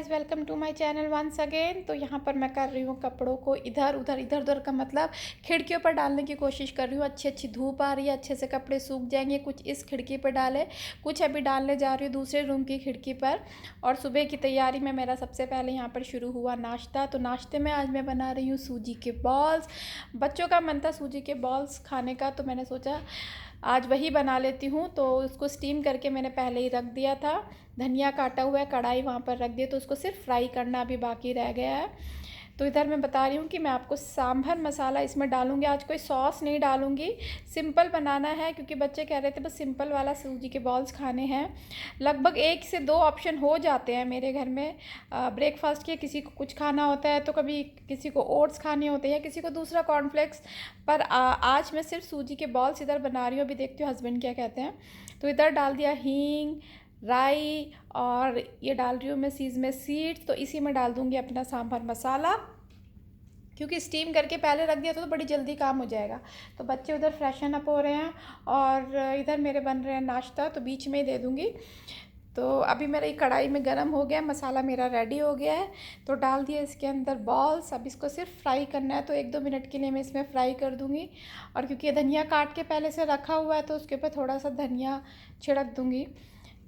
Guys, welcome to my channel once again. तो यहाँ पर मैं कर रही हूँ कपड़ों को इधर उधर का मतलब खिड़कियों पर डालने की कोशिश कर रही हूँ। अच्छी अच्छी धूप आ रही है, अच्छे से कपड़े सूख जाएंगे। कुछ इस खिड़की पर डाले, कुछ अभी डालने जा रही हूँ दूसरे रूम की खिड़की पर। और सुबह की तैयारी में मेरा सबसे पहले यहाँ पर शुरू हुआ नाश्ता। तो नाश्ते में आज मैं बना रही हूँ सूजी के बॉल्स। बच्चों का मन था सूजी के बॉल्स खाने का, तो मैंने सोचा आज वही बना लेती हूँ। तो उसको स्टीम करके मैंने पहले ही रख दिया था। धनिया काटा हुआ है, कढ़ाई वहाँ पर रख दिया, तो उसको सिर्फ फ्राई करना अभी बाकी रह गया है। तो इधर मैं बता रही हूँ कि मैं आपको सांभर मसाला इसमें डालूँगी। आज कोई सॉस नहीं डालूँगी, सिंपल बनाना है क्योंकि बच्चे कह रहे थे बस सिंपल वाला सूजी के बॉल्स खाने हैं। लगभग 1 से 2 ऑप्शन हो जाते हैं मेरे घर में ब्रेकफास्ट के। किसी को कुछ खाना होता है तो कभी किसी को ओट्स खाने होते हैं या किसी को दूसरा कॉर्नफ्लेक्स। पर आज मैं सिर्फ सूजी के बॉल्स इधर बना रही हूँ। अभी देखती हूँ हस्बैंड क्या कहते हैं। तो इधर डाल दिया हींग, राई, और ये डाल रही हूँ मैं सीज़में सीड्स। तो इसी में डाल दूँगी अपना सांभर मसाला, क्योंकि स्टीम करके पहले रख दिया तो बड़ी जल्दी काम हो जाएगा। तो बच्चे उधर फ्रेशन अप हो रहे हैं और इधर मेरे बन रहे हैं नाश्ता, तो बीच में ही दे दूँगी। तो अभी मेरी कढ़ाई में गरम हो गया, मसाला मेरा रेडी हो गया है। तो डाल दिया इसके अंदर बॉल्स। अब इसको सिर्फ फ्राई करना है, तो 1-2 मिनट के लिए मैं इसमें फ्राई कर दूँगी। और क्योंकि ये धनिया काट के पहले से रखा हुआ है तो उसके ऊपर थोड़ा सा धनिया छिड़क दूँगी।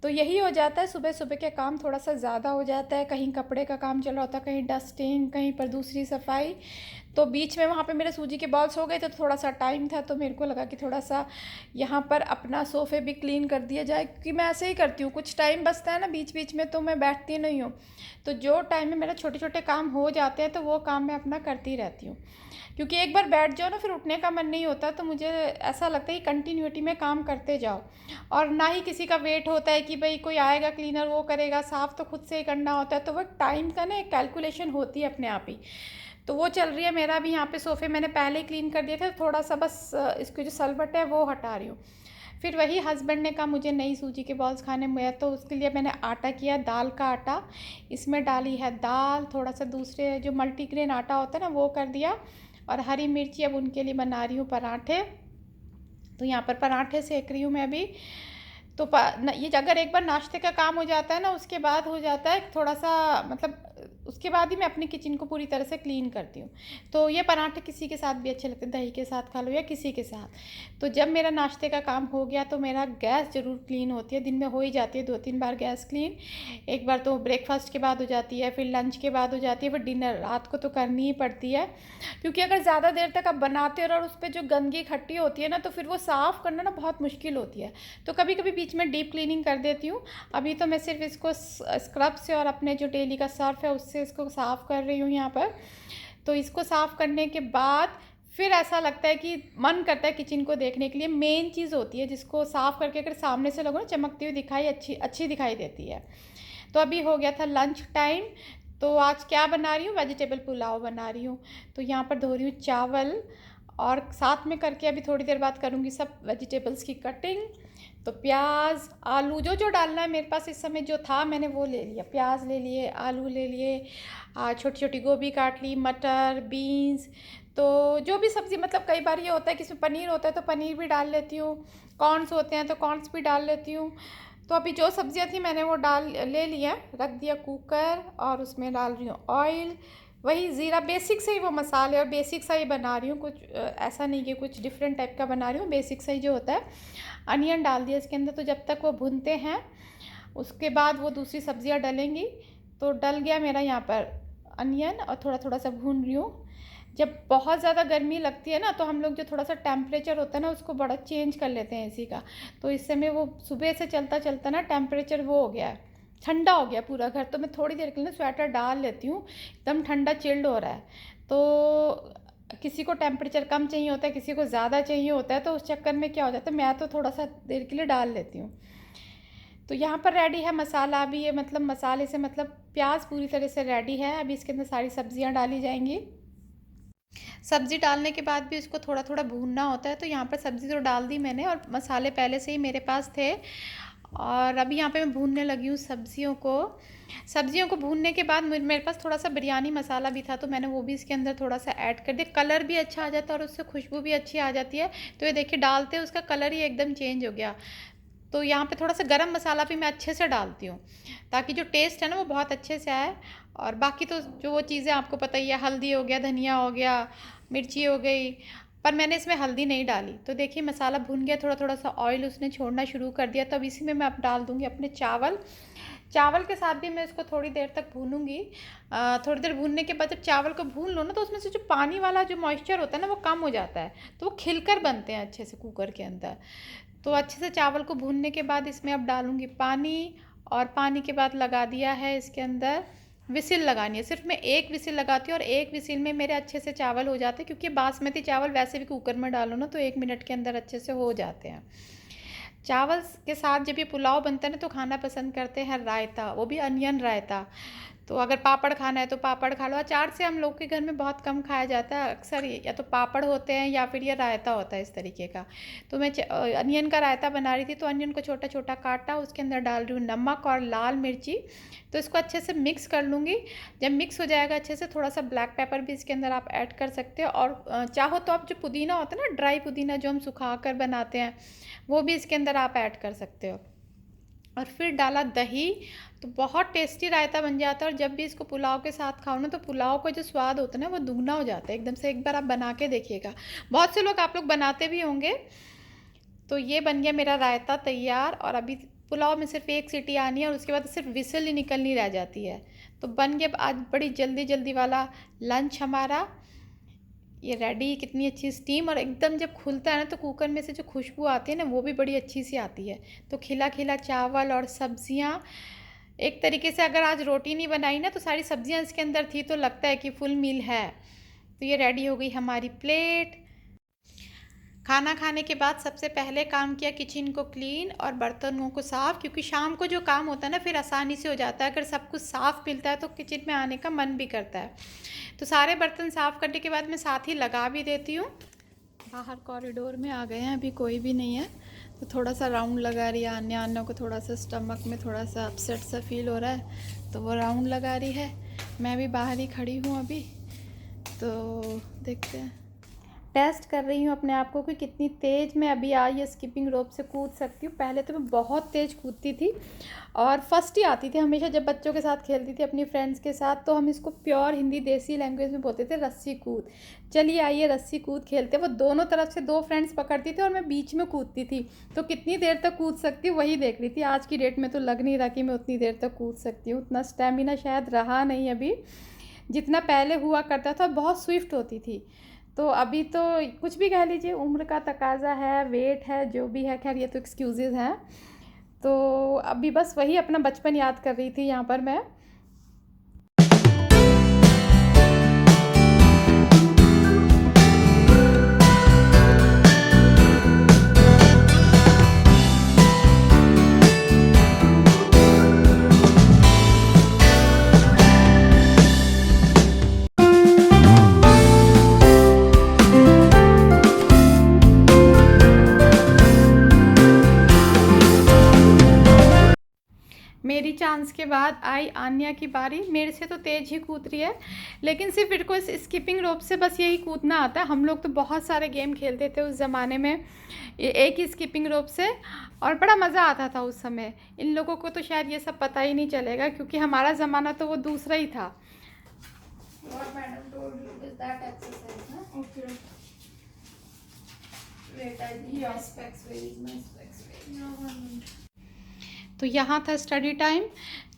तो यही हो जाता है, सुबह सुबह के काम थोड़ा सा ज़्यादा हो जाता है। कहीं कपड़े का काम चल रहा होता है, कहीं डस्टिंग, कहीं पर दूसरी सफाई। तो बीच में वहाँ पे मेरे सूजी के बॉल्स हो गए थे, तो थोड़ा सा टाइम था, तो मेरे को लगा कि थोड़ा सा यहाँ पर अपना सोफ़े भी क्लीन कर दिया जाए, क्योंकि मैं ऐसे ही करती हूँ। कुछ टाइम बचता है ना बीच बीच में, तो मैं बैठती नहीं हूँ। तो जो टाइम में मेरे छोटे छोटे काम हो जाते हैं तो वो काम मैं अपना करती रहती हूँ, क्योंकि एक बार बैठ जाओ ना फिर उठने का मन नहीं होता। तो मुझे ऐसा लगता है कि कंटिन्यूटी में काम करते जाओ, और ना ही किसी का वेट होता है कि भाई कोई आएगा क्लीनर वो करेगा। साफ़ तो खुद से ही करना होता है, तो वो टाइम का ना एक कैलकुलेशन होती है अपने आप ही। तो वो चल रही है। मेरा भी यहाँ पे सोफ़े मैंने पहले ही क्लीन कर दिए थे, थोड़ा सा बस इसकी जो सलवट है वो हटा रही हूँ। फिर वही हस्बैंड ने कहा मुझे नई सूजी के बॉल्स खाने में, तो उसके लिए मैंने आटा किया, दाल का आटा। इसमें डाली है दाल, थोड़ा सा दूसरे जो मल्टीग्रेन आटा होता है ना वो कर दिया, और हरी मिर्ची। अब उनके लिए बना रही हूँ पराठे। तो यहाँ पर पराठे सेक रही हूँ मैं अभी। तो ये अगर एक बार नाश्ते का काम हो जाता है ना, उसके बाद हो जाता है थोड़ा सा, मतलब उसके बाद ही मैं अपनी किचन को पूरी तरह से क्लीन करती हूँ। तो ये पराठे किसी के साथ भी अच्छे लगते हैं, दही के साथ खा लो या किसी के साथ। तो जब मेरा नाश्ते का काम हो गया तो मेरा गैस ज़रूर क्लीन होती है। दिन में हो ही जाती है 2-3 बार गैस क्लीन। एक बार तो ब्रेकफास्ट के बाद हो जाती है, फिर लंच के बाद हो जाती है, फिर डिनर रात को तो करनी ही पड़ती है। क्योंकि अगर ज़्यादा देर तक आप बनाते हो और उस पर जो गंदगी इकट्ठी होती है ना, तो फिर वो साफ़ करना ना बहुत मुश्किल होती है। तो कभी कभी बीच में डीप क्लीनिंग कर देती हूँ। अभी तो मैं सिर्फ इसको स्क्रब से और अपने जो डेली का सर्फ है उससे इसको साफ़ कर रही हूँ यहाँ पर। तो इसको साफ़ करने के बाद फिर ऐसा लगता है कि मन करता है किचन को देखने के लिए। मेन चीज़ होती है जिसको साफ़ करके अगर सामने से लोगों ने चमकती हुई दिखाई अच्छी अच्छी दिखाई देती है। तो अभी हो गया था लंच टाइम। तो आज क्या बना रही हूँ, वेजिटेबल पुलाव बना रही हूँ। तो यहाँ पर धो रही हूँ चावल, और साथ में करके अभी थोड़ी देर बाद करूँगी सब वेजिटेबल्स की कटिंग। तो प्याज, आलू, जो जो डालना है मेरे पास इस समय जो था मैंने वो ले लिया। प्याज ले लिए, आलू ले लिए, छोटी छोटी गोभी काट ली, मटर, बीन्स। तो जो भी सब्ज़ी, मतलब कई बार ये होता है कि इसमें पनीर होता है तो पनीर भी डाल लेती हूँ, कॉर्न्स होते हैं तो कॉर्न्स भी डाल लेती हूँ। तो अभी जो सब्जियां थी मैंने वो डाल ले लिया, रख दिया कुकर, और उसमें डाल रही हूँ ऑयल, वही ज़ीरा, बेसिक से ही वो मसाले, और बेसिक सा ही बना रही हूँ। कुछ ऐसा नहीं कि कुछ डिफरेंट टाइप का बना रही हूँ, बेसिक सा ही जो होता है। अनियन डाल दिया इसके अंदर। तो जब तक वो भुनते हैं उसके बाद वो दूसरी सब्जियां डलेंगी। तो डल गया मेरा यहाँ पर अनियन, और थोड़ा थोड़ा सा भून रही हूँ। जब बहुत ज़्यादा गर्मी लगती है ना, तो हम लोग जो थोड़ा सा टेम्परेचर होता है ना उसको बड़ा चेंज कर लेते हैं एसी का। तो इस समय वो सुबह से चलता चलता ना टेम्परेचर वो हो गया है, ठंडा हो गया पूरा घर। तो मैं थोड़ी देर के लिए स्वेटर डाल लेती हूँ, एकदम ठंडा चिल्ड हो रहा है। तो किसी को टेम्परेचर कम चाहिए होता है, किसी को ज़्यादा चाहिए होता है, तो उस चक्कर में क्या हो जाता है, मैं तो थोड़ा सा देर के लिए डाल लेती हूँ। तो यहाँ पर रेडी है मसाला। अभी ये मतलब मसाले से मतलब प्याज पूरी तरह से रेडी है। अभी इसके अंदर सारी सब्जियाँ डाली जाएंगी। सब्ज़ी डालने के बाद भी इसको थोड़ा थोड़ा भूनना होता है। तो यहाँ पर सब्ज़ी तो डाल दी मैंने, और मसाले पहले से ही मेरे पास थे। और अभी यहाँ पे मैं भूनने लगी हूँ सब्जियों को भूनने के बाद मेरे पास थोड़ा सा बिरयानी मसाला भी था, तो मैंने वो भी इसके अंदर थोड़ा सा ऐड कर दिया। कलर भी अच्छा आ जाता है और उससे खुशबू भी अच्छी आ जाती है। तो ये देखिए डालते उसका कलर ही एकदम चेंज हो गया। तो यहाँ पे थोड़ा सा गरम मसाला भी मैं अच्छे से डालती हूँ ताकि जो टेस्ट है ना वो बहुत अच्छे से आए। और बाकी तो जो वो चीज़ें आपको पता ही है, हल्दी हो गया, धनिया हो गया, मिर्ची हो गई, पर मैंने इसमें हल्दी नहीं डाली। तो देखिए मसाला भुन गया, थोड़ा थोड़ा सा ऑयल उसने छोड़ना शुरू कर दिया। तब इसी में मैं अब डाल दूँगी अपने चावल। चावल के साथ भी मैं इसको थोड़ी देर तक भूनूंगी। थोड़ी देर भूनने के बाद जब चावल को भून लो ना, तो उसमें से जो पानी वाला जो मॉइस्चर होता है ना वो कम हो जाता है, तो वो खिलकर बनते हैं अच्छे से कुकर के अंदर। तो अच्छे से चावल को भूनने के बाद इसमें अब डालूंगी पानी, और पानी के बाद लगा दिया है इसके अंदर विसिल लगानी है। सिर्फ मैं एक विसिल लगाती हूँ और एक विसिल में मेरे अच्छे से चावल हो जाते हैं, क्योंकि बासमती चावल वैसे भी कुकर में डालो ना तो 1 मिनट के अंदर अच्छे से हो जाते हैं। चावल के साथ जब ये पुलाव बनता है ना तो खाना पसंद करते हैं रायता, वो भी अनियन रायता। तो अगर पापड़ खाना है तो पापड़ खा लो। अचार से हम लोग के घर में बहुत कम खाया जाता है, अक्सर या तो पापड़ होते हैं या फिर ये रायता होता है इस तरीके का। तो मैं अनियन का रायता बना रही थी, तो अनियन को छोटा छोटा काटा, उसके अंदर डाल रही हूँ नमक और लाल मिर्ची। तो इसको अच्छे से मिक्स कर लूँगी। जब मिक्स हो जाएगा अच्छे से, थोड़ा सा ब्लैक पेपर भी इसके अंदर आप ऐड कर सकते हो, और चाहो तो आप जो पुदीना होता है ना, ड्राई पुदीना जो हम सुखा कर बनाते हैं, वो भी इसके अंदर आप ऐड कर सकते हो। और फिर डाला दही, तो बहुत टेस्टी रायता बन जाता है। और जब भी इसको पुलाव के साथ खाओ ना, तो पुलाव का जो स्वाद होता है ना वो दुगना हो जाता है एकदम से। एक बार आप बना के देखिएगा, बहुत से लोग आप लोग बनाते भी होंगे। तो ये बन गया मेरा रायता तैयार। और अभी पुलाव में सिर्फ एक सीटी आनी है और उसके बाद सिर्फ विसल ही निकलनी रह जाती है। तो बन गया आज बड़ी जल्दी जल्दी वाला लंच हमारा ये रेडी। कितनी अच्छी स्टीम, और एकदम जब खुलता है ना तो कुकर में से जो खुशबू आती है ना वो भी बड़ी अच्छी सी आती है। तो खिला खिला चावल और सब्जियां, एक तरीके से अगर आज रोटी नहीं बनाई ना तो सारी सब्जियां इसके अंदर थी, तो लगता है कि फुल मील है। तो ये रेडी हो गई हमारी प्लेट। खाना खाने के बाद सबसे पहले काम किया किचन को क्लीन और बर्तनों को साफ़, क्योंकि शाम को जो काम होता है ना फिर आसानी से हो जाता है। अगर सब कुछ साफ़ मिलता है तो किचन में आने का मन भी करता है। तो सारे बर्तन साफ़ करने के बाद मैं साथ ही लगा भी देती हूँ। बाहर कॉरिडोर में आ गए हैं, अभी कोई भी नहीं है, तो थोड़ा सा राउंड लगा रही है। आन्या को थोड़ा सा स्टमक में थोड़ा सा अपसेट सा फील हो रहा है, तो वो राउंड लगा रही है। मैं भी बाहर ही खड़ी हूँ अभी, तो देखते हैं। टेस्ट कर रही हूँ अपने आप को कि कितनी तेज़ मैं अभी आज ये स्किपिंग रोप से कूद सकती हूँ। पहले तो मैं बहुत तेज़ कूदती थी और फर्स्ट ही आती थी हमेशा। जब बच्चों के साथ खेलती थी अपनी फ्रेंड्स के साथ, तो हम इसको प्योर हिंदी देसी लैंग्वेज में बोलते थे रस्सी कूद। चलिए आइए रस्सी कूद खेलते। वो दोनों तरफ से 2 फ्रेंड्स पकड़ती थी और मैं बीच में कूदती थी। तो कितनी देर तक कूद सकती हूँ वही देख रही थी। आज की डेट में तो लग नहीं रहा कि मैं उतनी देर तक कूद सकती हूँ। उतना स्टेमिना शायद रहा नहीं अभी जितना पहले हुआ करता था। बहुत स्विफ्ट होती थी। तो अभी तो कुछ भी कह लीजिए, उम्र का तकाजा है, वेट है, जो भी है, खैर ये तो एक्सक्यूज़ेज़ हैं। तो अभी बस वही अपना बचपन याद कर रही थी यहाँ पर मैं। मेरी चांस के बाद आई आन्या की बारी। मेरे से तो तेज़ ही कूद रही है, लेकिन सिर्फ मेरे को इस स्किपिंग रोप से बस यही कूदना आता है। हम लोग तो बहुत सारे गेम खेलते थे उस ज़माने में एक ही स्किपिंग रोप से, और बड़ा मज़ा आता था उस समय। इन लोगों को तो शायद ये सब पता ही नहीं चलेगा, क्योंकि हमारा ज़माना तो वो दूसरा ही था। तो यहाँ था स्टडी टाइम।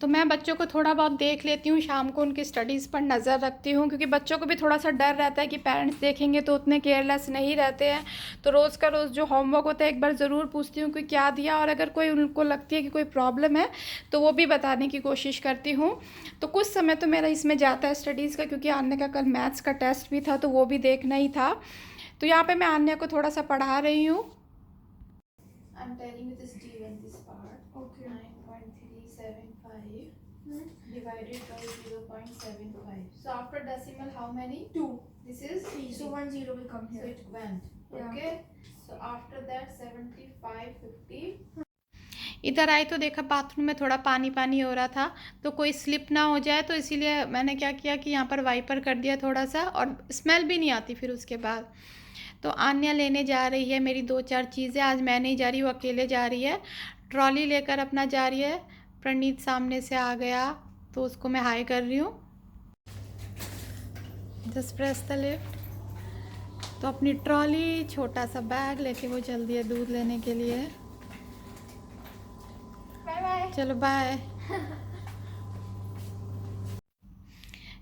तो मैं बच्चों को थोड़ा बहुत देख लेती हूँ, शाम को उनकी स्टडीज़ पर नज़र रखती हूँ, क्योंकि बच्चों को भी थोड़ा सा डर रहता है कि पेरेंट्स देखेंगे तो उतने केयरलेस नहीं रहते हैं। तो रोज़ का रोज़ जो होमवर्क होता है एक बार ज़रूर पूछती हूँ कि क्या दिया, और अगर कोई उनको लगती है कि कोई प्रॉब्लम है तो वो भी बताने की कोशिश करती हूँ। तो कुछ समय तो मेरा इसमें जाता है स्टडीज़ का, क्योंकि आन्या का कल मैथ्स का टेस्ट भी था तो वो भी देखना ही था। तो यहाँ पर मैं आन्या को थोड़ा सा पढ़ा रही हूँ। I'm telling you this given this part. Okay. 9.375 divided by 0.75. So after decimal, how many? 2. This is easy. So 1 0 will come So here. it went. Yeah. Okay. So after that 75 50. इधर आई तो देखा बाथरूम में थोड़ा पानी पानी हो रहा था, तो कोई स्लिप ना हो जाए, तो इसीलिए मैंने क्या किया कि यहाँ पर वाइपर कर दिया थोड़ा सा, और स्मेल भी नहीं आती फिर उसके बाद। तो आन्या लेने जा रही है मेरी 2-4 चीज़ें। आज मैं नहीं जा रही, वो अकेले जा रही है। ट्रॉली लेकर अपना जा रही है। प्रणीत सामने से आ गया तो उसको मैं हाय कर रही हूँ। Just press the lift. तो अपनी ट्रॉली, छोटा सा बैग लेके वो चल दिया दूध लेने के लिए। Bye bye. चलो बाय।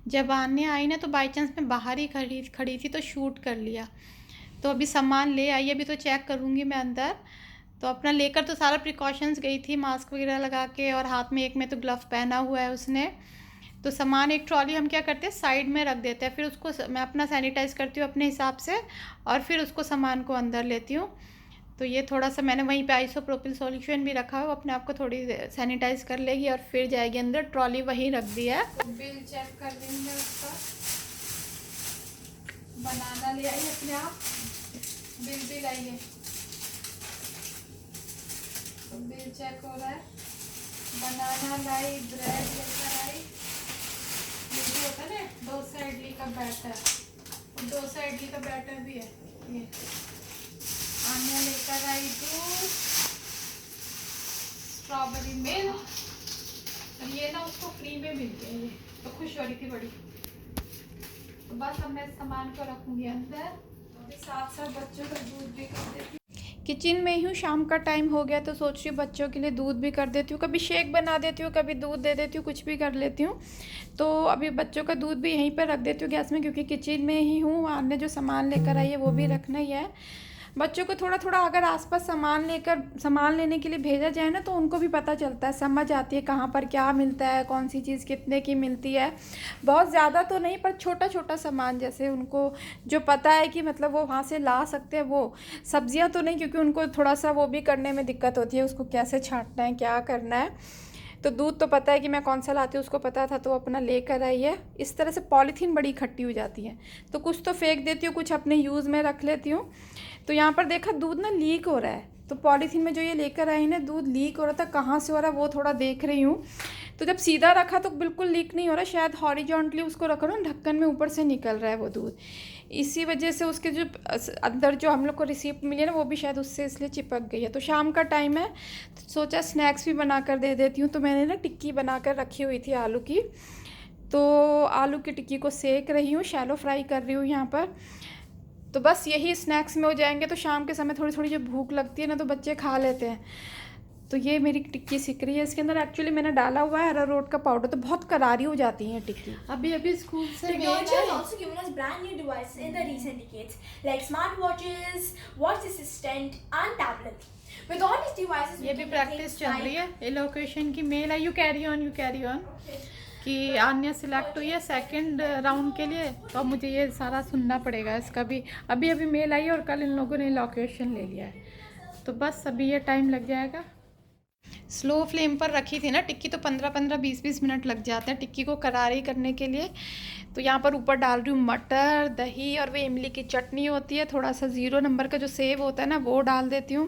जब आने आई ना तो बाई चांस मैं बाहर ही खड़ी थी तो शूट कर लिया। तो अभी सामान ले आई, अभी तो चेक करूँगी मैं अंदर। तो अपना लेकर तो सारा प्रिकॉशंस गई थी, मास्क वगैरह लगा के, और हाथ में एक में तो ग्लव पहना हुआ है उसने। तो सामान एक ट्रॉली हम क्या करते हैं साइड में रख देते हैं, फिर उसको मैं अपना सैनिटाइज़ करती हूँ अपने हिसाब से, और फिर उसको सामान को अंदर लेती हूँ। तो ये थोड़ा सा मैंने वहीं पे आइसोप्रोपिल सॉल्यूशन भी रखा है, वो अपने आप को थोड़ी सैनिटाइज कर लेगी और फिर जाएगी अंदर। ट्रॉली वहीं रख दी है। बिल चेक कर देंगे उसका। बनाना ले आई अपने आप, बिल भी लाइए। तो बिल चेक हो रहा है। बनाना लाई, ब्रेड लेकर आई। ये भी होता है ना डोसा इडली का बैटर, डोसा इडली का बैटर भी है ये। आनिया लेकर आई दूध, स्ट्रॉबेरी मिल्क, और ये ना उसको फ्री में मिल गया ये, तो खुश हो रही थी बड़ी। तो बस अब मैं इस सामान को रखूँगी अंदर, और साथ साथ बच्चों का दूध भी कर देती हूँ। किचन में ही हूँ, शाम का टाइम हो गया तो सोच रही हूँ बच्चों के लिए दूध भी कर देती हूँ। कभी शेक बना देती हूँ, कभी दूध दे देती हूँ, कुछ भी कर लेती हूँ। तो अभी बच्चों का दूध भी यहीं पर रख देती हूँ गैस में, क्योंकि किचन में ही हूँ। आने जो सामान लेकर आई है वो भी रखना ही है। बच्चों को थोड़ा थोड़ा अगर आसपास सामान लेने के लिए भेजा जाए ना, तो उनको भी पता चलता है, समझ आती है कहाँ पर क्या मिलता है, कौन सी चीज़ कितने की मिलती है। बहुत ज़्यादा तो नहीं, पर छोटा छोटा सामान जैसे उनको जो पता है कि मतलब वो वहाँ से ला सकते हैं, वो सब्जियाँ तो नहीं, क्योंकि उनको थोड़ा सा वो भी करने में दिक्कत होती है, उसको कैसे छांटना है, क्या करना है। तो दूध तो पता है कि मैं कौन सा लाती हूँ, उसको पता था, तो अपना लेकर आई है। इस तरह से पॉलीथीन बड़ी इकट्ठी हो जाती है, तो कुछ तो फेंक देती हूँ, कुछ अपने यूज़ में रख लेती हूँ। तो यहाँ पर देखा दूध ना लीक हो रहा है, तो पॉलीथीन में जो ये लेकर आई ना दूध लीक हो रहा था, कहाँ से हो रहा है वो थोड़ा देख रही हूँ। तो जब सीधा रखा तो बिल्कुल लीक नहीं हो रहा, शायद हॉरिजॉन्टली उसको रखो ना, ढक्कन में ऊपर से निकल रहा है वो दूध। इसी वजह से उसके जो अंदर जो हम लोग को रिसिप्ट मिली है ना, वो भी शायद उससे इसलिए चिपक गई है। तो शाम का टाइम है तो सोचा स्नैक्स भी बना कर दे देती हूँ। तो मैंने ना टिक्की बना कर रखी हुई थी आलू की, तो आलू की टिक्की को सेक रही हूँ, शैलो फ्राई कर रही हूँ यहाँ पर। तो बस यही स्नैक्स में हो जाएंगे, तो शाम के समय थोड़ी थोड़ी जो भूख लगती है ना तो बच्चे खा लेते हैं। तो ये मेरी टिक्की सिक रही है। इसके अंदर एक्चुअली मैंने डाला हुआ है अरारोट का पाउडर, तो बहुत करारी हो जाती है टिक्की। अभी अभी स्कूल से Technology has also given us brand new devices in the recent decades, like smartwatches, watch assistant, and tablets. With all these devices, ये भी प्रैक्टिस चल रही है। एलोकेशन की मेल है, यू कैरी ऑन कि आन्या सिलेक्ट हुई है सेकंड राउंड के लिए, तो अब मुझे ये सारा सुनना पड़ेगा इसका भी। अभी अभी मेल आई है और कल इन लोगों ने लोकेशन ले लिया है, तो बस अभी ये टाइम लग जाएगा। स्लो फ्लेम पर रखी थी ना टिक्की, तो 15-20 मिनट लग जाते हैं टिक्की को करारी करने के लिए। तो यहाँ पर ऊपर डाल रही हूँ मटर, दही, और वो इमली की चटनी होती है, थोड़ा सा 0 नंबर का जो सेव होता है ना वो डाल देती हूँ,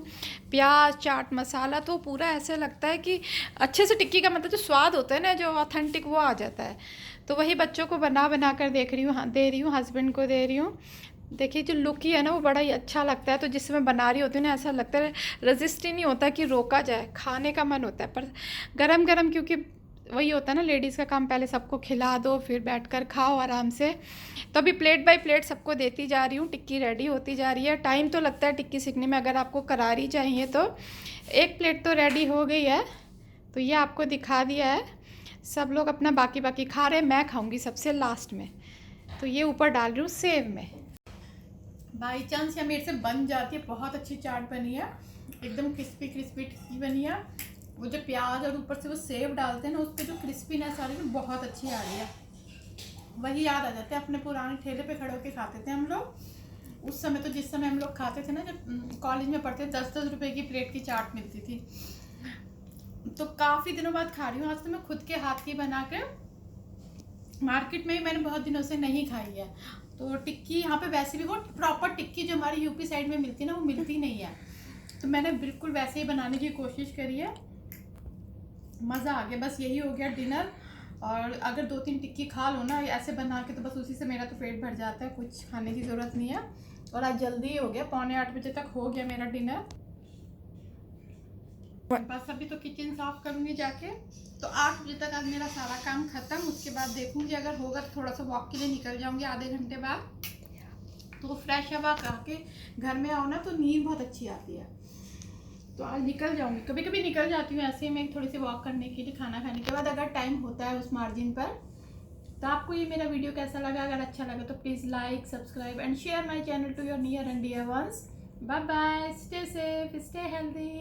प्याज, चाट मसाला। तो पूरा ऐसे लगता है कि अच्छे से टिक्की का मतलब जो स्वाद होता है ना, जो ऑथेंटिक, वो आ जाता है। तो वही बच्चों को बना कर दे रही हूँ, हस्बैंड को दे रही हूँ। देखिए जो लुक ही है ना वो बड़ा ही अच्छा लगता है। तो जिससे मैं बना रही होती हूँ ना, ऐसा लगता है रजिस्ट ही नहीं होता कि रोका जाए, खाने का मन होता है। पर गरम गरम, क्योंकि वही होता है ना लेडीज़ का काम, पहले सबको खिला दो फिर बैठकर खाओ आराम से। तो अभी प्लेट बाय प्लेट सबको देती जा रही हूँ, टिक्की रेडी होती जा रही है। टाइम तो लगता है टिक्की सीखने में, अगर आपको करारी चाहिए तो। एक प्लेट तो रेडी हो गई है, तो ये आपको दिखा दिया है। सब लोग अपना बाकी बाकी खा रहे हैं, मैं खाऊंगी सबसे लास्ट में। तो ये ऊपर डाल रही हूँ सेव में। बाई चांस या मेरे से बन जाती है। बहुत अच्छी चाट बनी है, एकदम क्रिस्पी क्रिस्पी टिक्की बनी है। वो जो प्याज और ऊपर से वो सेव डालते हैं ना, उस पर जो क्रिस्पीनेस आ रही है बहुत अच्छी आ रही है। वही याद आ जाते हैं, अपने पुराने ठेले पे खड़े होकर खाते थे हम लोग उस समय। तो जिस समय हम लोग खाते थे ना, जब कॉलेज में पढ़ते थे, 10-10 रुपए की प्लेट की चाट मिलती थी। तो काफ़ी दिनों बाद खा रही हूँ आज। तो मैं खुद के हाथ की बना के, मार्केट में ही मैंने बहुत दिनों से नहीं खाई है। तो टिक्की यहाँ पे वैसे भी वो प्रॉपर टिक्की जो हमारी यूपी साइड में मिलती है ना, वो मिलती नहीं है। तो मैंने बिल्कुल वैसे ही बनाने की कोशिश करी है। मज़ा आ गया। बस यही हो गया डिनर। और अगर 2-3 टिक्की खा लो ना ऐसे बना के, तो बस उसी से मेरा तो पेट भर जाता है, कुछ खाने की ज़रूरत नहीं है। और आज जल्दी ही हो गया, 7:45 बजे तक हो गया मेरा डिनर। बस अभी तो किचन साफ करूँगी जाके। तो 8 बजे तक आज मेरा सारा काम खत्म। उसके बाद देखूँगी अगर होगा तो थोड़ा सा वॉक के लिए निकल जाऊँगी आधे घंटे बाद। तो फ्रेश हवा करके घर में आओ ना तो नींद बहुत अच्छी आती है। तो आज निकल जाऊँगी, कभी कभी निकल जाती हूँ ऐसे मैं थोड़ी सी वॉक करने के लिए खाना खाने के बाद अगर टाइम होता है उस मार्जिन पर। तो आपको ये मेरा वीडियो कैसा लगा? अगर अच्छा लगा तो please like, subscribe and share my channel to your near and dear ones. Bye bye, stay safe, stay healthy.